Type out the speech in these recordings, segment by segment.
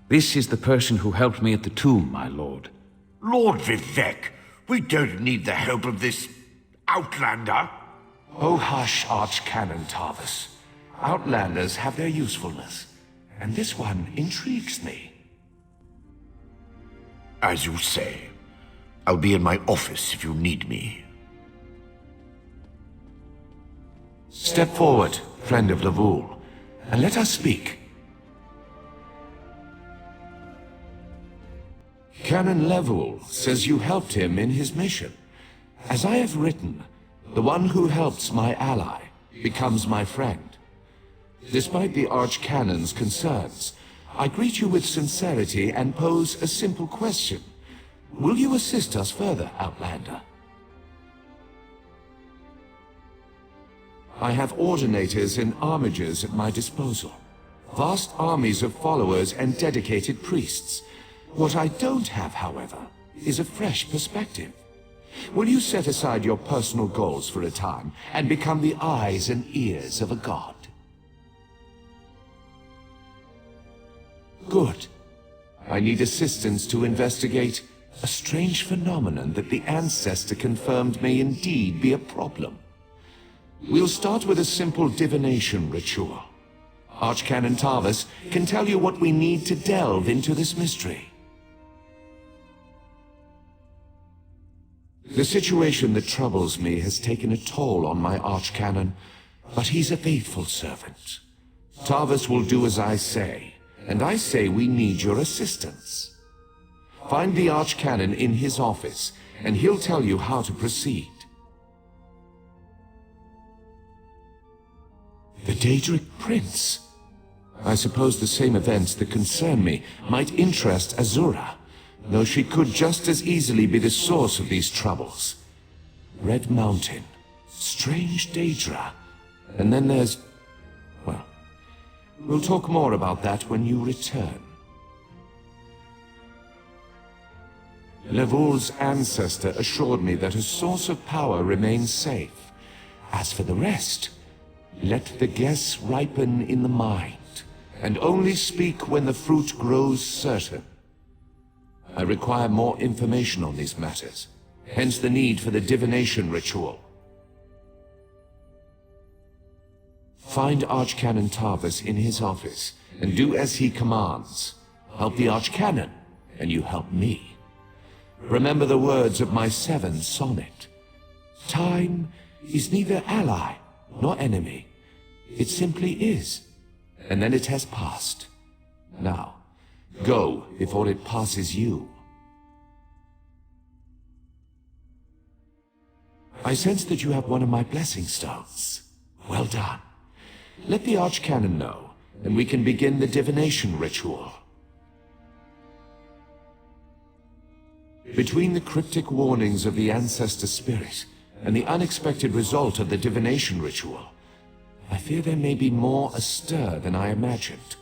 This is the person who helped me at the tomb, my lord. Lord Vivec, we don't need the help of this outlander. Oh hush, Archcanon Tarvis. Outlanders have their usefulness, and this one intrigues me. As you say. I'll be in my office if you need me. Step forward, friend of Levoul, and let us speak. Canon Levoul says you helped him in his mission. As I have written, the one who helps my ally becomes my friend. Despite the Archcanon's concerns, I greet you with sincerity and pose a simple question. Will you assist us further, Outlander? I have ordinators and armigers at my disposal. Vast armies of followers and dedicated priests. What I don't have, however, is a fresh perspective. Will you set aside your personal goals for a time and become the eyes and ears of a god? Good. I need assistance to investigate a strange phenomenon that the Ancestor confirmed may indeed be a problem. We'll start with a simple divination ritual. Archcanon Tarvis can tell you what we need to delve into this mystery. The situation that troubles me has taken a toll on my Archcanon, but he's a faithful servant. Tarvis will do as I say, and I say we need your assistance. Find the Archcanon in his office, and he'll tell you how to proceed. The Daedric Prince. I suppose the same events that concern me might interest Azura, though she could just as easily be the source of these troubles. Red Mountain, strange Daedra, and then there's... well, we'll talk more about that when you return. Levoul's ancestor assured me that a source of power remains safe. As for the rest, let the guess ripen in the mind, and only speak when the fruit grows certain. I require more information on these matters, hence the need for the divination ritual. Find Archcanon Tarvis in his office, and do as he commands. Help the Archcanon, and you help me. Remember the words of my 7th sonnet. Time is neither ally nor enemy. It simply is, and then it has passed. Now, go before it passes you. I sense that you have one of my blessing stones. Well done. Let the Archcanon know, and we can begin the divination ritual. Between the cryptic warnings of the Ancestor Spirit and the unexpected result of the divination ritual, I fear there may be more astir than I imagined.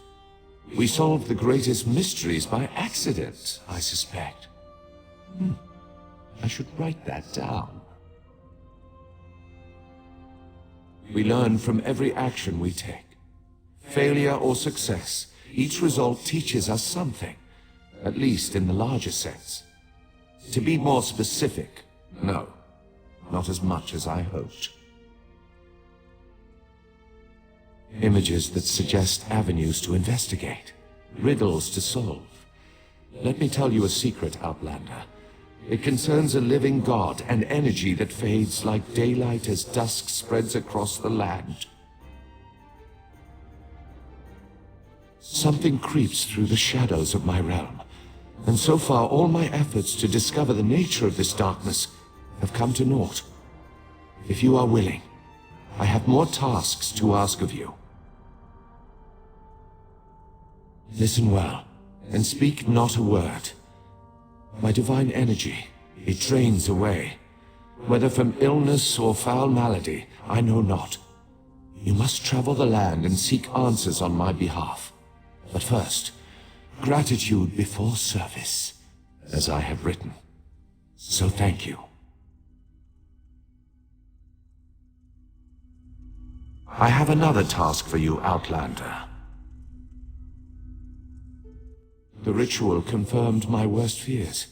We solved the greatest mysteries by accident, I suspect. I should write that down. We learn from every action we take. Failure or success, each result teaches us something, at least in the larger sense. To be more specific, no, not as much as I hoped. Images that suggest avenues to investigate, riddles to solve. Let me tell you a secret, Outlander. It concerns a living god and energy that fades like daylight as dusk spreads across the land. Something creeps through the shadows of my realm, and so far all my efforts to discover the nature of this darkness have come to naught. If you are willing, I have more tasks to ask of you. Listen well, and speak not a word. My divine energy, it drains away. Whether from illness or foul malady, I know not. You must travel the land and seek answers on my behalf. But first, gratitude before service, as I have written. So thank you. I have another task for you, Outlander. The ritual confirmed my worst fears.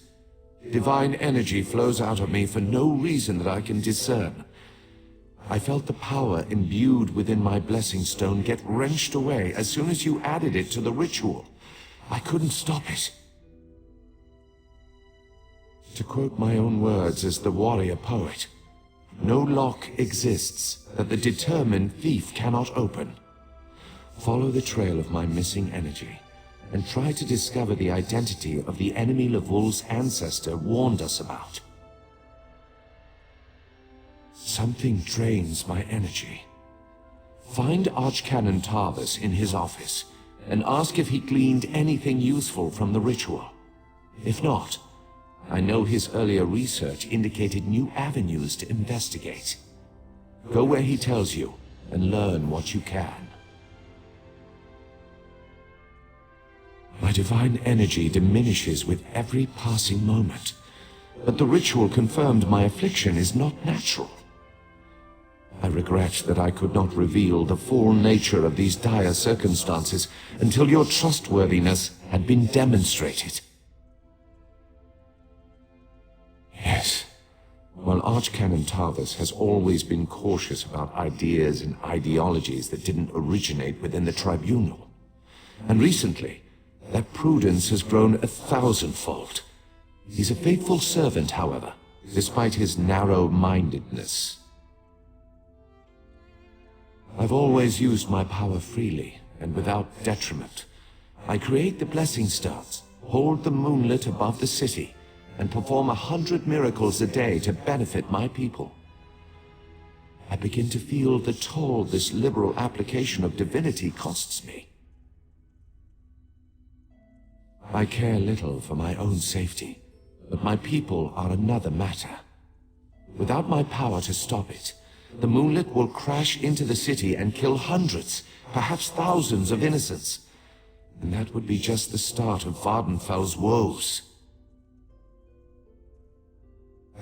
Divine energy flows out of me for no reason that I can discern. I felt the power imbued within my blessing stone get wrenched away as soon as you added it to the ritual. I couldn't stop it. To quote my own words as the warrior poet, no lock exists that the determined thief cannot open. Follow the trail of my missing energy, and try to discover the identity of the enemy Lavul's ancestor warned us about. Something drains my energy. Find Archcanon Tarvis in his office, and ask if he gleaned anything useful from the ritual. If not, I know his earlier research indicated new avenues to investigate. Go where he tells you, and learn what you can. My divine energy diminishes with every passing moment, but the ritual confirmed my affliction is not natural. I regret that I could not reveal the full nature of these dire circumstances until your trustworthiness had been demonstrated. Yes, while Archcanon Tarvis has always been cautious about ideas and ideologies that didn't originate within the tribunal, and recently, that prudence has grown 1,000-fold. He's a faithful servant, however, despite his narrow-mindedness. I've always used my power freely, and without detriment. I create the blessing stones, hold the moonlit above the city, and perform 100 miracles a day to benefit my people. I begin to feel the toll this liberal application of divinity costs me. I care little for my own safety, but my people are another matter. Without my power to stop it, the moonlit will crash into the city and kill hundreds, perhaps thousands of innocents. And that would be just the start of Vvardenfell's woes.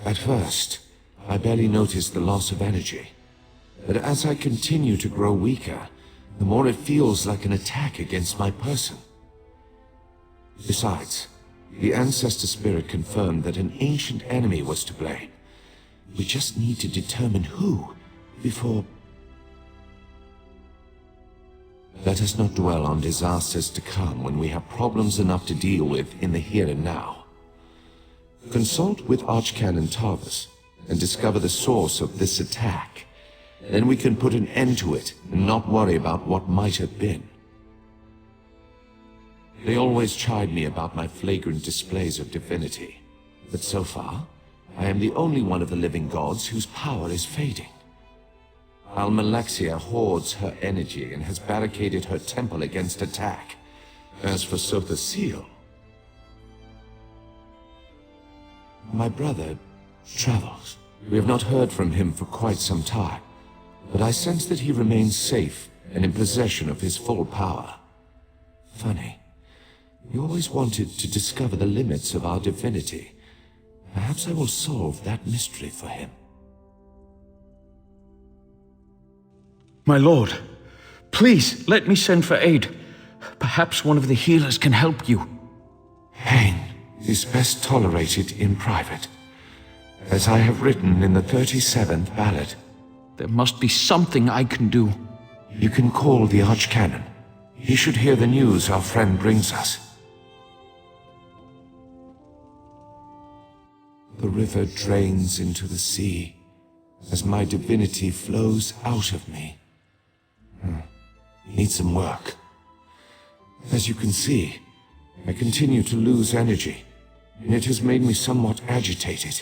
At first, I barely noticed the loss of energy. But as I continue to grow weaker, the more it feels like an attack against my person. Besides, the Ancestor Spirit confirmed that an ancient enemy was to blame. We just need to determine who, before... Let us not dwell on disasters to come when we have problems enough to deal with in the here and now. Consult with Archcanon Tarvis and discover the source of this attack. Then we can put an end to it and not worry about what might have been. They always chide me about my flagrant displays of divinity, but so far, I am the only one of the living gods whose power is fading. Almalexia hoards her energy and has barricaded her temple against attack. As for Sotha Seal, my brother travels. We have not heard from him for quite some time, but I sense that he remains safe and in possession of his full power. Funny. He always wanted to discover the limits of our divinity. Perhaps I will solve that mystery for him. My lord, please let me send for aid. Perhaps one of the healers can help you. Pain is best tolerated in private, as I have written in the 37th ballad. There must be something I can do. You can call the Archcanon. He should hear the news our friend brings us. The river drains into the sea as my divinity flows out of me. Needs some work. As you can see, I continue to lose energy, and it has made me somewhat agitated.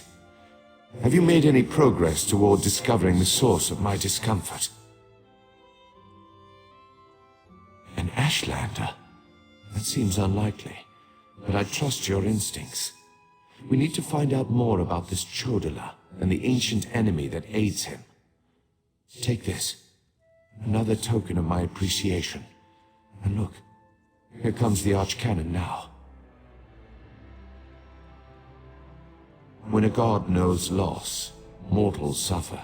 Have you made any progress toward discovering the source of my discomfort? An Ashlander? That seems unlikely, but I trust your instincts. We need to find out more about this Chodala and the ancient enemy that aids him. Take this. Another token of my appreciation. And look, here comes the Archcanon now. When a god knows loss, mortals suffer.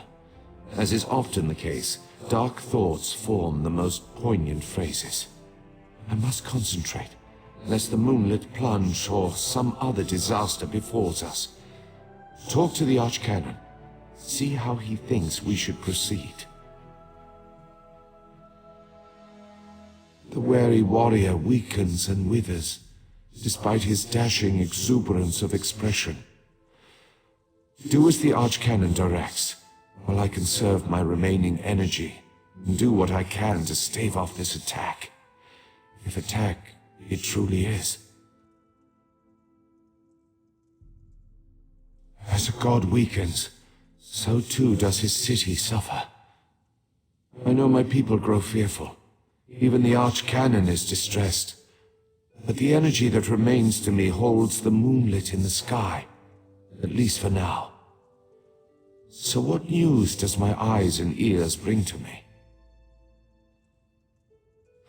As is often the case, dark thoughts form the most poignant phrases. I must concentrate. lest the moonlit plunge or some other disaster befalls us. Talk to the Archcanon. See how he thinks we should proceed. The wary warrior weakens and withers, despite his dashing exuberance of expression. Do as the Archcanon directs, while I conserve my remaining energy, and do what I can to stave off this attack. If attack it truly is. As a god weakens, so too does his city suffer. I know my people grow fearful. Even the Archcanon is distressed. But the energy that remains to me holds the moonlit in the sky, at least for now. So what news does my eyes and ears bring to me?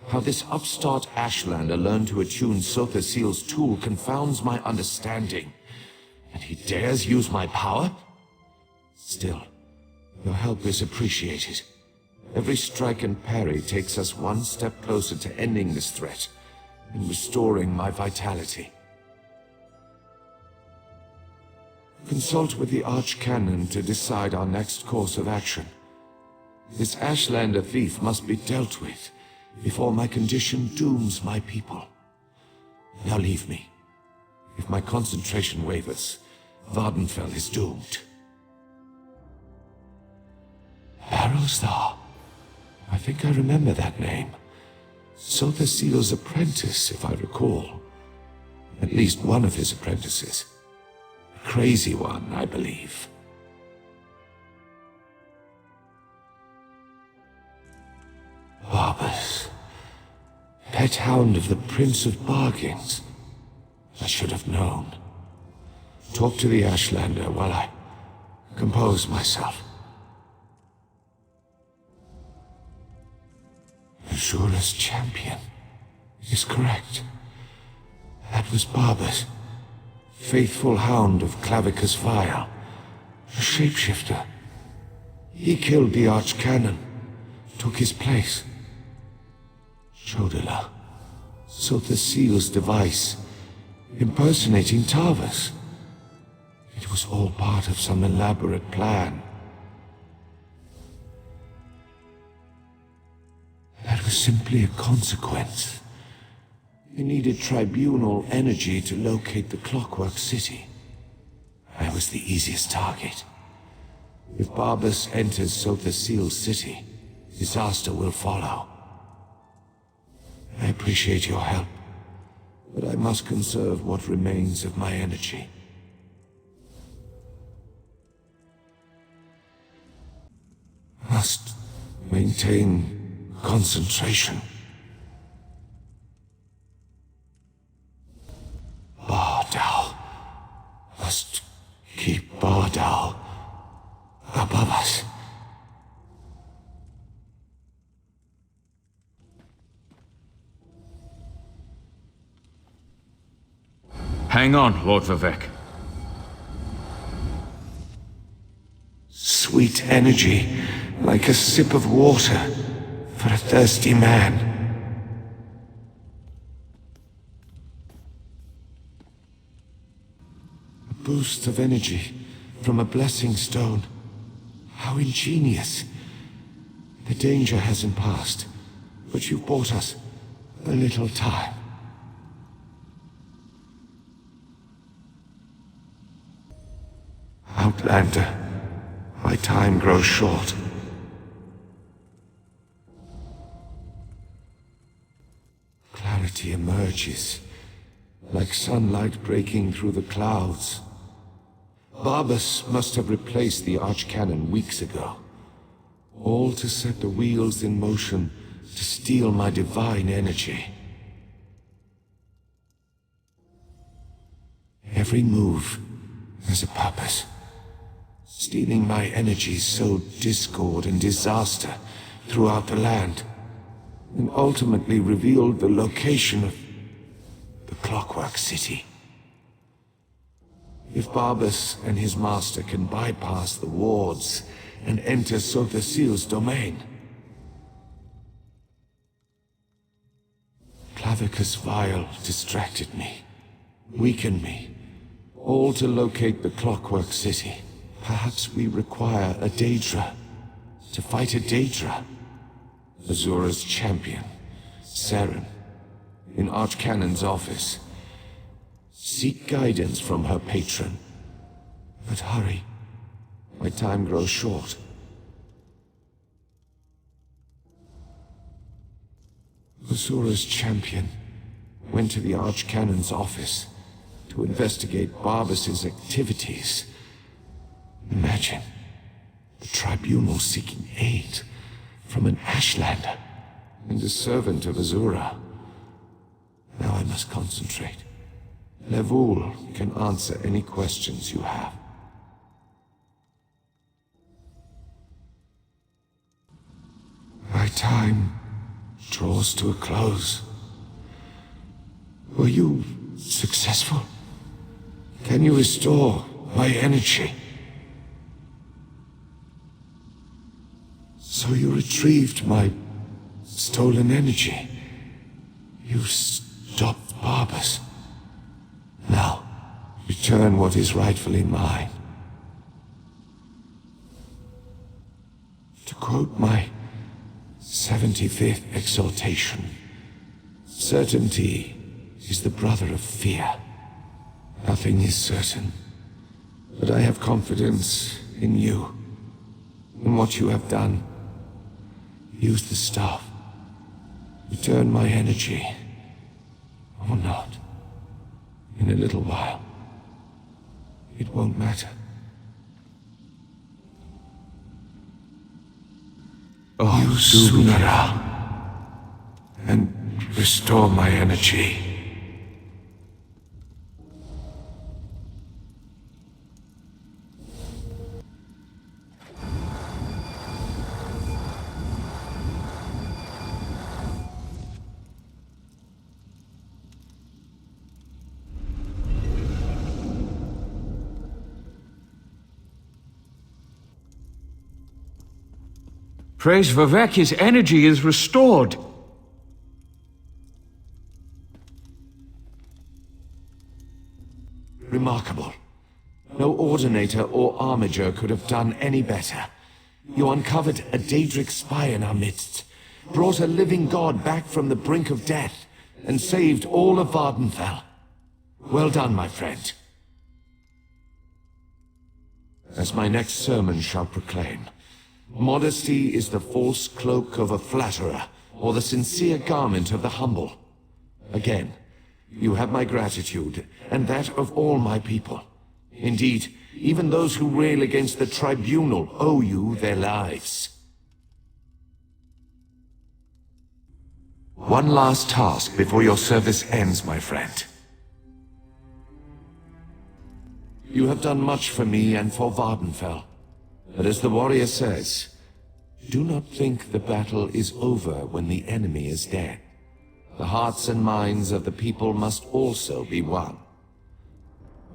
How this upstart Ashlander learned to attune Sotha Seal's tool confounds my understanding. And he dares use my power? Still, your help is appreciated. Every strike and parry takes us one step closer to ending this threat and restoring my vitality. Consult with the Archcanon to decide our next course of action. This Ashlander thief must be dealt with before my condition dooms my people. Now leave me. If my concentration wavers, Vvardenfell is doomed. Barrowstar. I think I remember that name. Sotha Seal's apprentice, if I recall. At least one of his apprentices. A crazy one, I believe. Barbas. Pet hound of the Prince of Bargains. I should have known. Talk to the Ashlander while I compose myself. Azura's champion is correct. That was Barbas, faithful hound of Clavicus Vile, a shapeshifter. He killed the Archcanon, took his place. Chodela, Sotha Seal's device, impersonating Tarvas. It was all part of some elaborate plan. That was simply a consequence. They needed tribunal energy to locate the Clockwork City. I was the easiest target. If Barbas enters Sotha Seal's city, disaster will follow. I appreciate your help, but I must conserve what remains of my energy. Must maintain concentration. Bardal. Must keep Bardal above us. Hang on, Lord Vivec. Sweet energy, like a sip of water for a thirsty man. A boost of energy from a blessing stone. How ingenious. The danger hasn't passed, but you've bought us a little time. Outlander, my time grows short. Clarity emerges, like sunlight breaking through the clouds. Barbas must have replaced the Archcanon weeks ago, all to set the wheels in motion to steal my divine energy. Every move has a purpose. Stealing my energy sowed discord and disaster throughout the land, and ultimately revealed the location of the Clockwork City. If Barbas and his master can bypass the wards and enter Sotha Seal's domain, Havocus Vile distracted me, weakened me, all to locate the Clockwork City. Perhaps we require a Daedra, to fight a Daedra. Azura's champion, Saren, in Archcanon's office. Seek guidance from her patron. But hurry, my time grows short. Azura's champion went to the Archcanon's office to investigate Barbas's activities. Imagine the tribunal seeking aid from an Ashlander and a servant of Azura. Now I must concentrate. Levul can answer any questions you have. My time draws to a close. Were you successful? Can you restore my energy? So you retrieved my stolen energy. You stopped Barbas. Now, return what is rightfully mine. To quote my 75th exaltation, certainty is the brother of fear. Nothing is certain, but I have confidence in you, in what you have done. Use the staff. Return my energy. Or not. In a little while. It won't matter. Oh, Use Sunara. And restore my energy. Praise Vivec, his energy is restored. Remarkable. No Ordinator or Armiger could have done any better. You uncovered a Daedric spy in our midst, brought a living god back from the brink of death, and saved all of Vvardenfell. Well done, my friend. As my next sermon shall proclaim, modesty is the false cloak of a flatterer, or the sincere garment of the humble. Again, you have my gratitude, and that of all my people. Indeed, even those who rail against the tribunal owe you their lives. One last task before your service ends, my friend. You have done much for me and for Vvardenfell. But as the warrior says, do not think the battle is over when the enemy is dead. The hearts and minds of the people must also be won.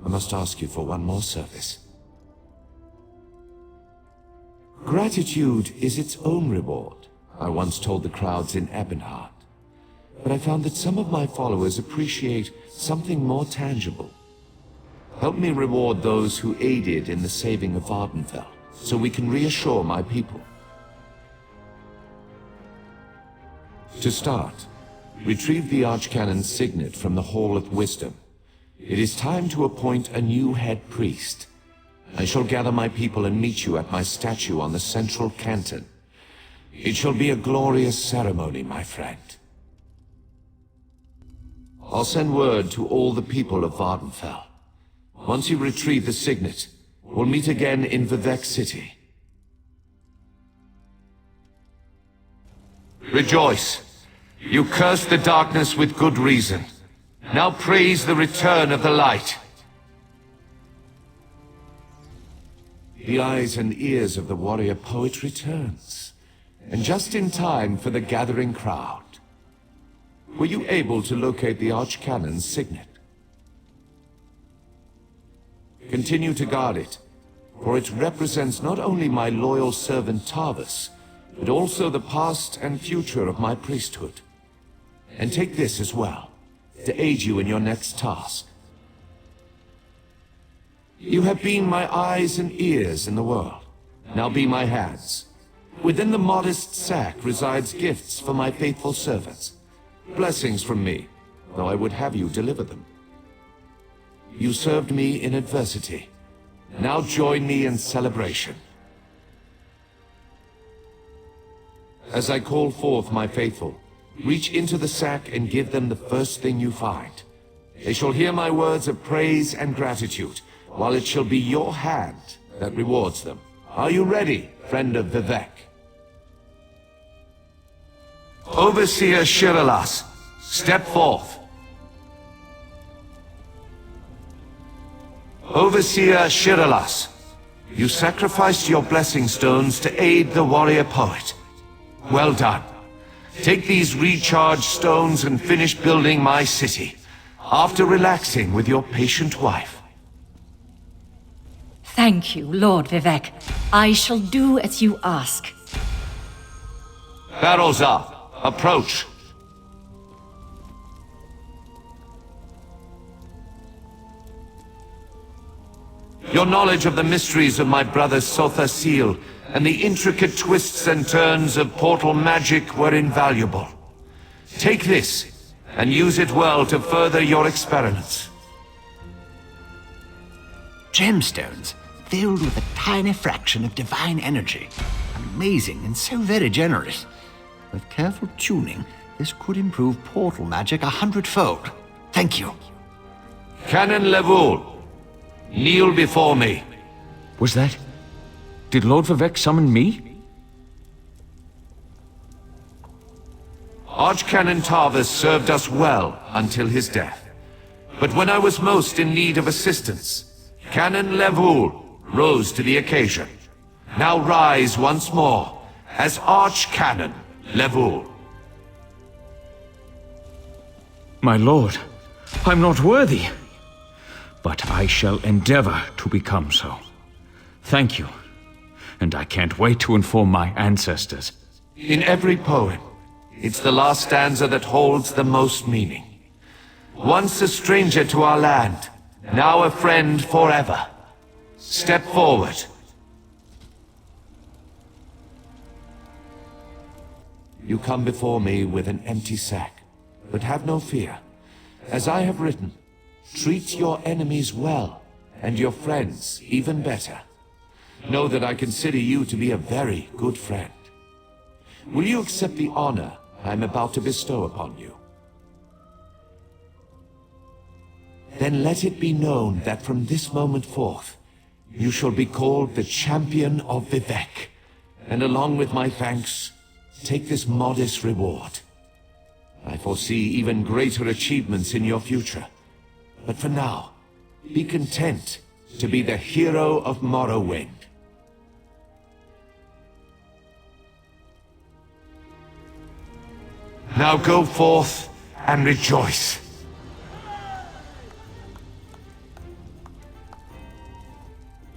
I must ask you for one more service. Gratitude is its own reward, I once told the crowds in Ebonheart. But I found that some of my followers appreciate something more tangible. Help me reward those who aided in the saving of Vvardenfell, so we can reassure my people. To start, retrieve the Archcanon's signet from the Hall of Wisdom. It is time to appoint a new head priest. I shall gather my people and meet you at my statue on the central canton. It shall be a glorious ceremony, my friend. I'll send word to all the people of Vvardenfell. Once you retrieve the signet, we'll meet again in Vivec City. Rejoice! You cursed the darkness with good reason. Now praise the return of the light. The eyes and ears of the warrior poet returns, and just in time for the gathering crowd. Were you able to locate the Archcanon's signet? Continue to guard it, for it represents not only my loyal servant Tarvis, but also the past and future of my priesthood. And take this as well, to aid you in your next task. You have been my eyes and ears in the world. Now be my hands. Within the modest sack resides gifts for my faithful servants. Blessings from me, though I would have you deliver them. You served me in adversity. Now join me in celebration. As I call forth my faithful, reach into the sack and give them the first thing you find. They shall hear my words of praise and gratitude, while it shall be your hand that rewards them. Are you ready, friend of Vivec? Overseer Shiralas, step forth. Overseer Shiralas, you sacrificed your blessing stones to aid the warrior poet. Well done. Take these recharged stones and finish building my city, after relaxing with your patient wife. Thank you, Lord Vivec. I shall do as you ask. Barrels up. Approach. Your knowledge of the mysteries of my brother Sotha Seal and the intricate twists and turns of portal magic were invaluable. Take this, and use it well to further your experiments. Gemstones, filled with a tiny fraction of divine energy. Amazing and so very generous. With careful tuning, this could improve portal magic 100-fold. Thank you. Canon Levoul, kneel before me. Was that... Did Lord Vivec summon me? Archcanon Tarvis served us well until his death. But when I was most in need of assistance, Canon Levoul rose to the occasion. Now rise once more as Archcanon Levoul. My lord, I'm not worthy. But I shall endeavor to become so. Thank you. And I can't wait to inform my ancestors. In every poem, it's the last stanza that holds the most meaning. Once a stranger to our land, now a friend forever. Step forward. You come before me with an empty sack, but have no fear. As I have written, treat your enemies well, and your friends even better. Know that I consider you to be a very good friend. Will you accept the honor I am about to bestow upon you? Then let it be known that from this moment forth, you shall be called the Champion of Vivec, and along with my thanks, take this modest reward. I foresee even greater achievements in your future. But for now, be content to be the hero of Morrowind. Now go forth and rejoice.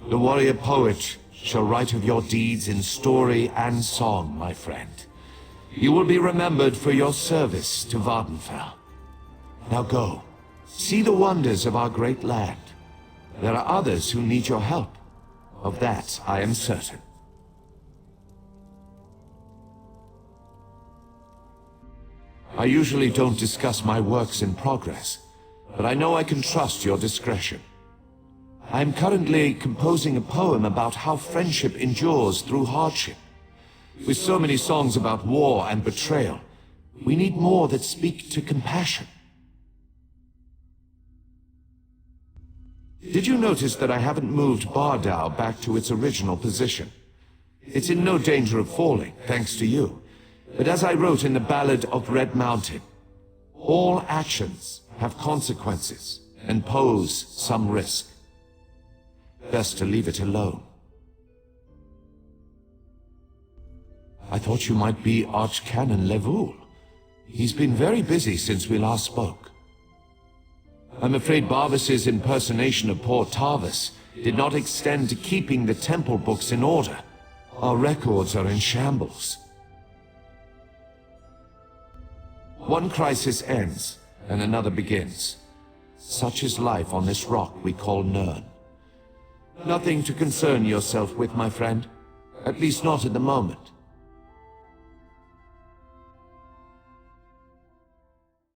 The warrior poet shall write of your deeds in story and song, my friend. You will be remembered for your service to Vvardenfell. Now go, see the wonders of our great land. There are others who need your help. Of that I am certain. I usually don't discuss my works in progress, but I know I can trust your discretion. I am currently composing a poem about how friendship endures through hardship. With so many songs about war and betrayal, we need more that speak to compassion. Did you notice that I haven't moved Bardau back to its original position? It's in no danger of falling, thanks to you. But as I wrote in the Ballad of Red Mountain, all actions have consequences and pose some risk. Best to leave it alone. I thought you might be Archcanon Levoul. He's been very busy since we last spoke. I'm afraid Barvis's impersonation of poor Tarvis did not extend to keeping the temple books in order. Our records are in shambles. One crisis ends, and another begins. Such is life on this rock we call Nirn. Nothing to concern yourself with, my friend. At least not at the moment.